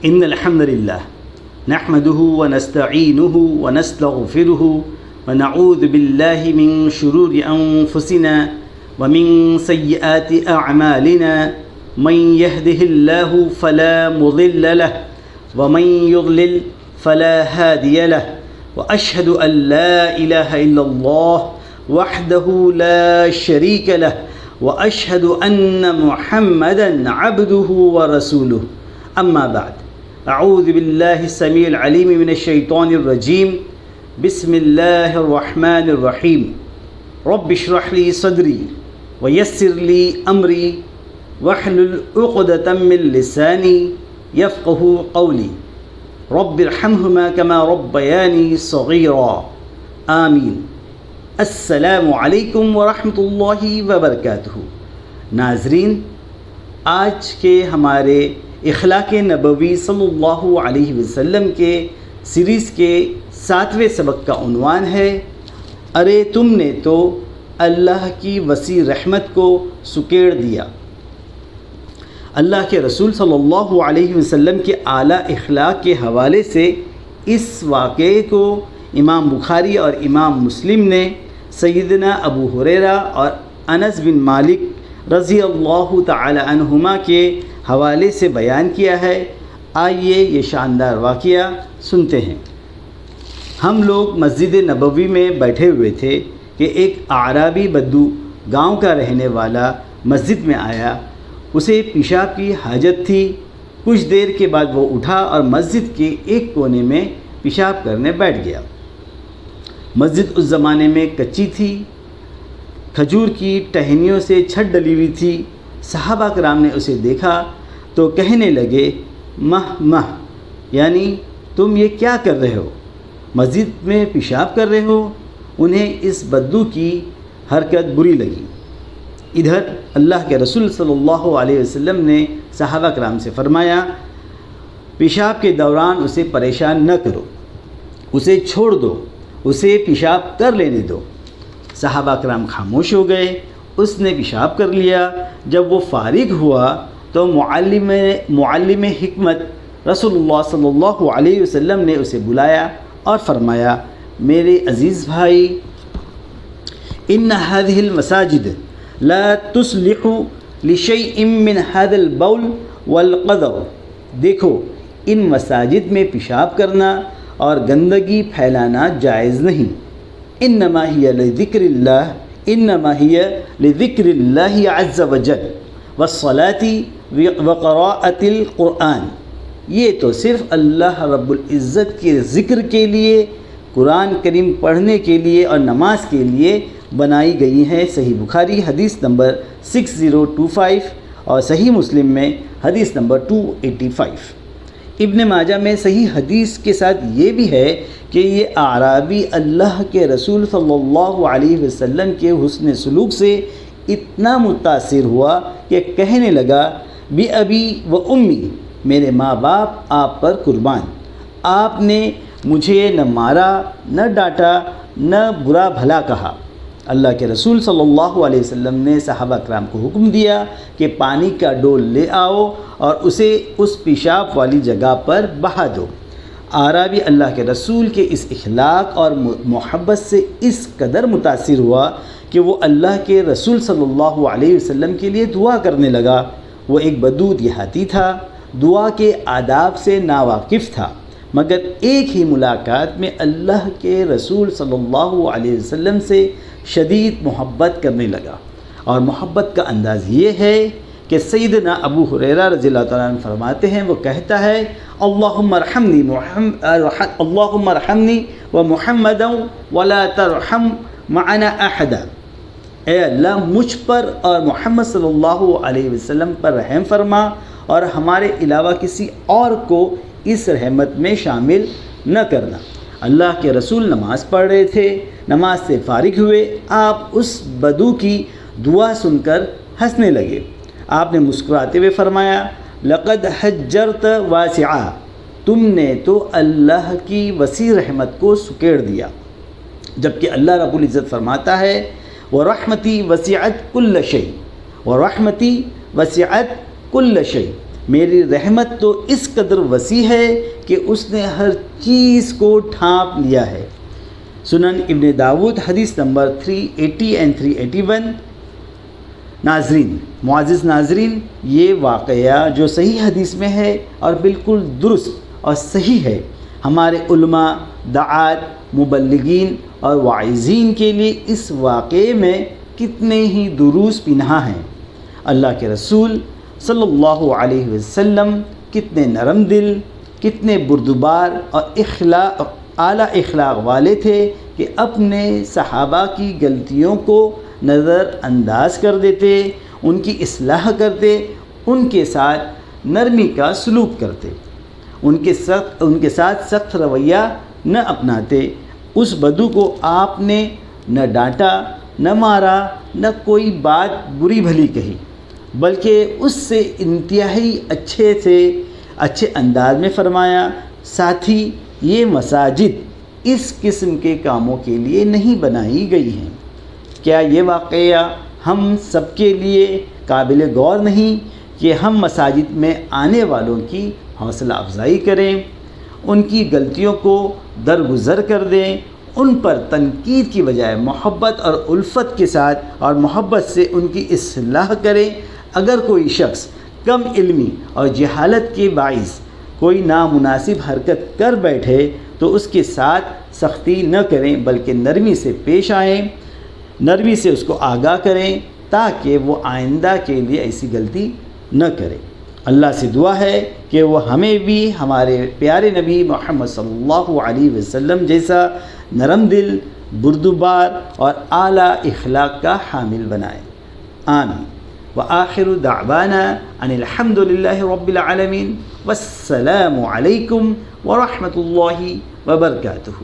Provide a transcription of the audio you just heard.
إن الحمد لله نحمده ونستعينه ونستغفره ونعوذ بالله من شرور أنفسنا ومن سيئات أعمالنا من يهده الله فلا مضل له ومن يضلل فلا هادي له وأشهد أن لا إله إلا الله وحده لا شريك له وأشهد أن محمدًا عبده ورسوله أما بعد أعوذ بالله السميع العليم من الشيطان الرجيم بسم الله الرحمن الرحيم رب اشرح لي صدري ويسر لي أمري واحلل عقدة من لساني يفقه قولي رب ارحمهما كما ربياني صغيرا آمین۔ السلام علیکم ورحمۃ اللہ وبرکاتہ۔ ناظرین، آج کے ہمارے اخلاق نبوی صلی اللہ علیہ وسلم کے سیریز کے 7ویں سبق کا عنوان ہے ارے تم نے تو اللہ کی وسیع رحمت کو سکیڑ دیا۔ اللہ کے رسول صلی اللہ علیہ وسلم کے اعلیٰ اخلاق کے حوالے سے اس واقعے کو امام بخاری اور امام مسلم نے سیدنا ابو ہریرہ اور انس بن مالک رضی اللہ تعالی عنہما کے حوالے سے بیان کیا ہے۔ آئیے یہ شاندار واقعہ سنتے ہیں۔ ہم لوگ مسجد نبوی میں بیٹھے ہوئے تھے کہ ایک اعرابی بدو گاؤں کا رہنے والا مسجد میں آیا۔ اسے پیشاب کی حاجت تھی۔ کچھ دیر کے بعد وہ اٹھا اور مسجد کے ایک کونے میں پیشاب کرنے بیٹھ گیا۔ مسجد اس زمانے میں کچی تھی، کھجور کی ٹہنیوں سے چھت ڈلی ہوئی تھی۔ صحابہ کرام نے اسے دیکھا تو کہنے لگے مہ یعنی تم یہ کیا کر رہے ہو؟ مسجد میں پیشاب کر رہے ہو؟ انہیں اس بدو کی حرکت بری لگی۔ ادھر اللہ کے رسول صلی اللہ علیہ وسلم نے صحابہ کرام سے فرمایا پیشاب کے دوران اسے پریشان نہ کرو، اسے چھوڑ دو، اسے پیشاب کر لینے دو۔ صحابہ کرام خاموش ہو گئے۔ اس نے پیشاب کر لیا۔ جب وہ فارغ ہوا تو معلم حکمت رسول اللہ صلی اللہ علیہ وسلم نے اسے بلایا اور فرمایا میرے عزیز بھائی، ان هذه المساجد لا تصلح لشيء من هذا البول والقذر۔ دیکھو، ان مساجد میں پیشاب کرنا اور گندگی پھیلانا جائز نہیں۔ انما هي لذکر اللہ انما هي لذکر اللہ عز وجل والصلاة وقراءة القرآن۔ یہ تو صرف اللہ رب العزت کے ذکر کے لیے، قرآن کریم پڑھنے کے لیے اور نماز کے لیے بنائی گئی ہیں۔ صحیح بخاری حدیث نمبر 6025 اور صحیح مسلم میں حدیث نمبر 285۔ ابن ماجہ میں صحیح حدیث کے ساتھ یہ بھی ہے کہ یہ اعرابی اللہ کے رسول صلی اللہ علیہ وسلم کے حسن سلوک سے اتنا متاثر ہوا کہ کہنے لگا بی ابی و امی، میرے ماں باپ آپ پر قربان، آپ نے مجھے نہ مارا، نہ ڈانٹا، نہ برا بھلا کہا۔ اللہ کے رسول صلی اللہ علیہ وسلم نے صحابہ کرام کو حکم دیا کہ پانی کا ڈول لے آؤ اور اسے اس پیشاب والی جگہ پر بہا دو۔ اعرابی اللہ کے رسول کے اس اخلاق اور محبت سے اس قدر متاثر ہوا کہ وہ اللہ کے رسول صلی اللہ علیہ وسلم کے لیے دعا کرنے لگا۔ وہ ایک بدو دیہاتی تھا، دعا کے آداب سے ناواقف تھا، مگر ایک ہی ملاقات میں اللہ کے رسول صلی اللہ علیہ وسلم سے شدید محبت کرنے لگا۔ اور محبت کا انداز یہ ہے کہ سیدنا ابو ہریرہ رضی اللہ تعالیٰ عنہ فرماتے ہیں، وہ کہتا ہے اللہم ارحمنی و محمدا ولا ترحم معنا احدا۔ اے اللہ، مجھ پر اور محمد صلی اللہ علیہ وسلم پر رحم فرما اور ہمارے علاوہ کسی اور کو اس رحمت میں شامل نہ کرنا۔ اللہ کے رسول نماز پڑھ رہے تھے، نماز سے فارغ ہوئے، آپ اس بدو کی دعا سن کر ہنسنے لگے۔ آپ نے مسکراتے ہوئے فرمایا لقد حجرت واسعا، تم نے تو اللہ کی وسیع رحمت کو سکیڑ دیا۔ جبکہ اللہ رب العزت فرماتا ہے وَرَحْمَتِي وَسِعَتْ كُلَّ شَيْءٍ، وَرَحْمَتِي وَسِعَتْ كُلَّ شَيْءٍ، میری رحمت تو اس قدر وسیع ہے کہ اس نے ہر چیز کو ڈھانپ لیا ہے۔ سنن ابن داود حدیث نمبر 380 and 381۔ ناظرین، معزز ناظرین، یہ واقعہ جو صحیح حدیث میں ہے اور بالکل درست اور صحیح ہے، ہمارے علماء، دعات، مبلغین اور واعظین کے لیے اس واقعے میں کتنے ہی دروس پنہاں ہیں۔ اللہ کے رسول صلی اللہ علیہ وسلم کتنے نرم دل، کتنے بردبار اور اعلیٰ اخلاق والے تھے کہ اپنے صحابہ کی غلطیوں کو نظر انداز کر دیتے، ان کی اصلاح کرتے، ان کے ساتھ نرمی کا سلوک کرتے، ان کے ساتھ سخت رویہ نہ اپناتے۔ اس بدو کو آپ نے نہ ڈانٹا، نہ مارا، نہ کوئی بات بری بھلی کہی، بلکہ اس سے انتہائی اچھے انداز میں فرمایا، ساتھ ہی یہ مساجد اس قسم کے کاموں کے لیے نہیں بنائی گئی ہیں۔ کیا یہ واقعہ ہم سب کے لیے قابل غور نہیں کہ ہم مساجد میں آنے والوں کی حوصلہ افزائی کریں، ان کی غلطیوں کو درگزر کر دیں، ان پر تنقید کی بجائے محبت اور الفت کے ساتھ اور محبت سے ان کی اصلاح کریں۔ اگر کوئی شخص کم علمی اور جہالت کے باعث کوئی نامناسب حرکت کر بیٹھے تو اس کے ساتھ سختی نہ کریں، بلکہ نرمی سے پیش آئیں، نرمی سے اس کو آگاہ کریں تاکہ وہ آئندہ کے لیے ایسی غلطی نہ کرے۔ اللہ سے دعا ہے کہ وہ ہمیں بھی ہمارے پیارے نبی محمد صلی اللہ علیہ وسلم جیسا نرم دل، بردبار اور اعلیٰ اخلاق کا حامل بنائے۔ آمین۔ وآخر دعوانا ان الحمد للہ رب العالمین، والسلام علیکم ورحمۃ اللہ وبرکاتہ۔